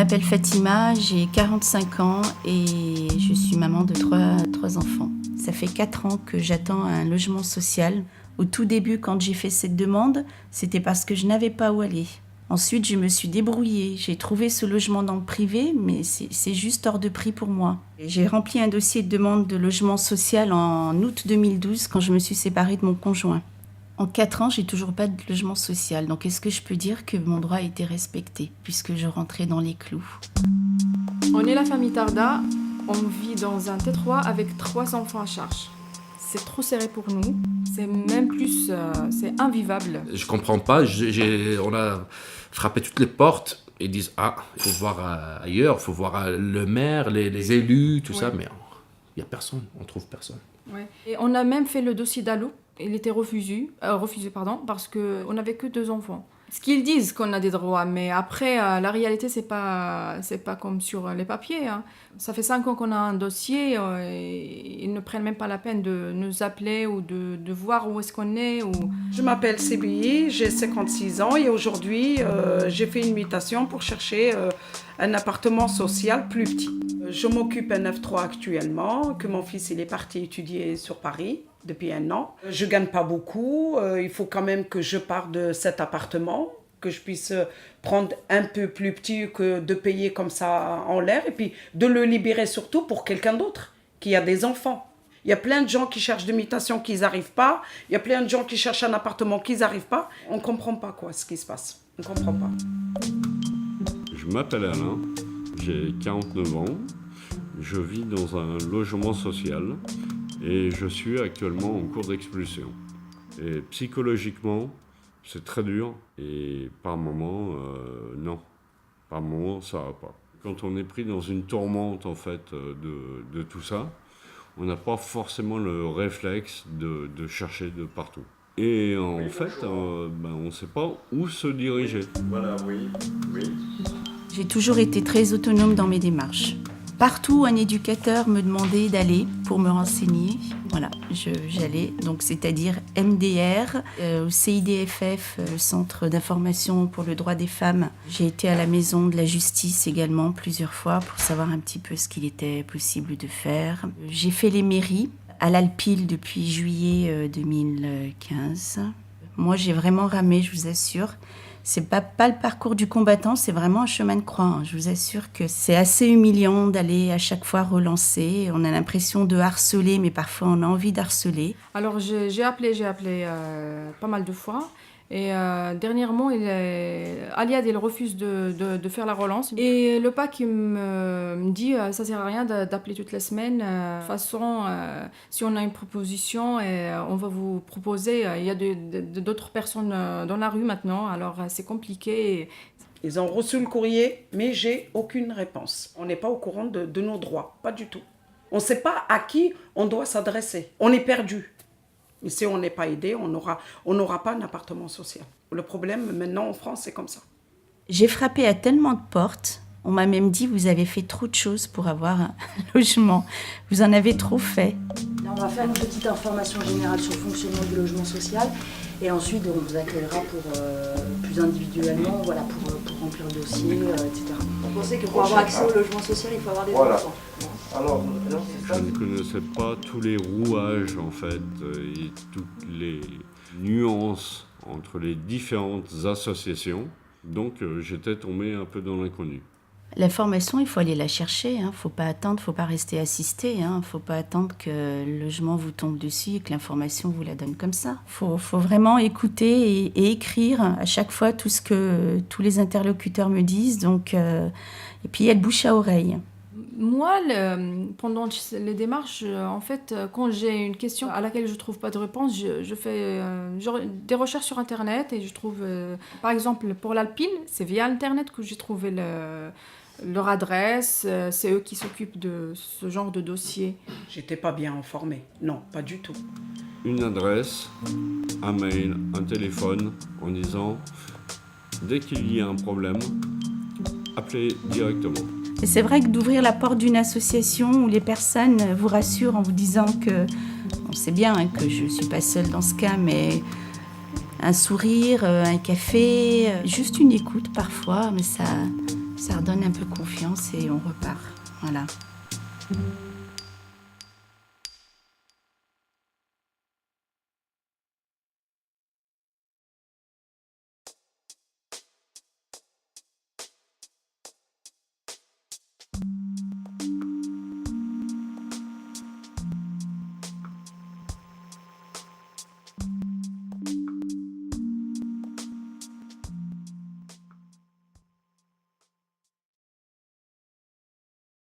m'appelle Fatima, j'ai 45 ans et je suis maman de trois enfants. Ça fait 4 ans que j'attends un logement social. Au tout début, quand j'ai fait cette demande, c'était parce que je n'avais pas où aller. Ensuite, je me suis débrouillée. J'ai trouvé ce logement dans le privé, mais c'est juste hors de prix pour moi. J'ai rempli un dossier de demande de logement social en août 2012, quand je me suis séparée de mon conjoint. En 4 ans, j'ai toujours pas de logement social. Donc, est-ce que je peux dire que mon droit a été respecté, puisque je rentrais dans les clous? On est la famille Tarda. On vit dans un T3 avec 3 enfants à charge. C'est trop serré pour nous. C'est même plus... c'est invivable. Je comprends pas. On a frappé toutes les portes et disent « Ah, il faut voir ailleurs, il faut voir le maire, les élus, tout ça. » Mais il n'y a personne, on trouve personne. Ouais. Et on a même fait le dossier d'Allo. Il était refusé parce qu'on n'avait que 2 enfants. Ce qu'ils disent qu'on a des droits, mais après, la réalité, c'est pas comme sur les papiers. Hein. Ça fait 5 ans qu'on a un dossier, et ils ne prennent même pas la peine de nous appeler ou de voir où est-ce qu'on est. Je m'appelle Sébi, j'ai 56 ans et aujourd'hui, j'ai fait une mutation pour chercher un appartement social plus petit. Je m'occupe un F3 actuellement, que mon fils il est parti étudier sur Paris depuis 1 an. Je gagne pas beaucoup, il faut quand même que je parte de cet appartement, que je puisse prendre un peu plus petit que de payer comme ça en l'air et puis de le libérer surtout pour quelqu'un d'autre qui a des enfants. Il y a plein de gens qui cherchent des mutations qu'ils n'arrivent pas, il y a plein de gens qui cherchent un appartement qu'ils n'arrivent pas. On ne comprend pas ce qui se passe, on ne comprend pas. Je m'appelle Alain, j'ai 49 ans, je vis dans un logement social et je suis actuellement en cours d'expulsion. Et psychologiquement, c'est très dur et par moments, non. Par moments, ça va pas. Quand on est pris dans une tourmente en fait de tout ça, on n'a pas forcément le réflexe de chercher de partout. Et en fait, on ne sait pas où se diriger. Voilà, oui. J'ai toujours été très autonome dans mes démarches. Partout où un éducateur me demandait d'aller pour me renseigner, voilà, j'allais, donc c'est-à-dire MDR, au CIDFF, Centre d'information pour le droit des femmes. J'ai été à la maison de la justice également plusieurs fois pour savoir un petit peu ce qu'il était possible de faire. J'ai fait les mairies à l'Alpil depuis juillet 2015. Moi, j'ai vraiment ramé, je vous assure. C'est pas le parcours du combattant, c'est vraiment un chemin de croix. Hein. Je vous assure que c'est assez humiliant d'aller à chaque fois relancer. On a l'impression de harceler, mais parfois on a envie d'harceler. Alors j'ai appelé pas mal de fois. Et dernièrement, Aliad il refuse de faire la relance. Et le PAC il me dit ça sert à rien d'appeler toutes les semaines. De toute façon, si on a une proposition, on va vous proposer. Il y a d'autres personnes dans la rue maintenant, alors c'est compliqué. Ils ont reçu le courrier, mais j'ai aucune réponse. On n'est pas au courant de nos droits, pas du tout. On ne sait pas à qui on doit s'adresser. On est perdu. Et si on n'est pas aidé, on n'aura pas un appartement social. Le problème, maintenant, en France, c'est comme ça. J'ai frappé à tellement de portes. On m'a même dit, vous avez fait trop de choses pour avoir un logement. Vous en avez trop fait. Là, on va faire une petite information générale sur le fonctionnement du logement social. Et ensuite, on vous accueillera plus individuellement, voilà, pour remplir le dossier, etc. Vous pensez que pour avoir accès au logement social, il faut avoir des enfants? Alors, Je ne connaissais pas tous les rouages en fait et toutes les nuances entre les différentes associations. Donc j'étais tombé un peu dans l'inconnu. La formation, il faut aller la chercher. Il ne faut pas attendre, il ne faut pas rester assisté. Il ne faut pas attendre que le logement vous tombe dessus et que l'information vous la donne comme ça. Il faut vraiment écouter et écrire à chaque fois tout ce que tous les interlocuteurs me disent. Donc, et puis il y a le bouche à oreille. Moi, pendant les démarches, en fait, quand j'ai une question à laquelle je ne trouve pas de réponse, je fais des recherches sur Internet et je trouve, par exemple, pour l'Alpine, c'est via Internet que j'ai trouvé leur adresse. C'est eux qui s'occupent de ce genre de dossier. J'étais pas bien informée. Non, pas du tout. Une adresse, un mail, un téléphone en disant dès qu'il y a un problème, appelez directement. Et c'est vrai que d'ouvrir la porte d'une association où les personnes vous rassurent en vous disant que, on sait bien que je ne suis pas seule dans ce cas, mais un sourire, un café, juste une écoute parfois, mais Ça redonne un peu confiance et on repart. Voilà.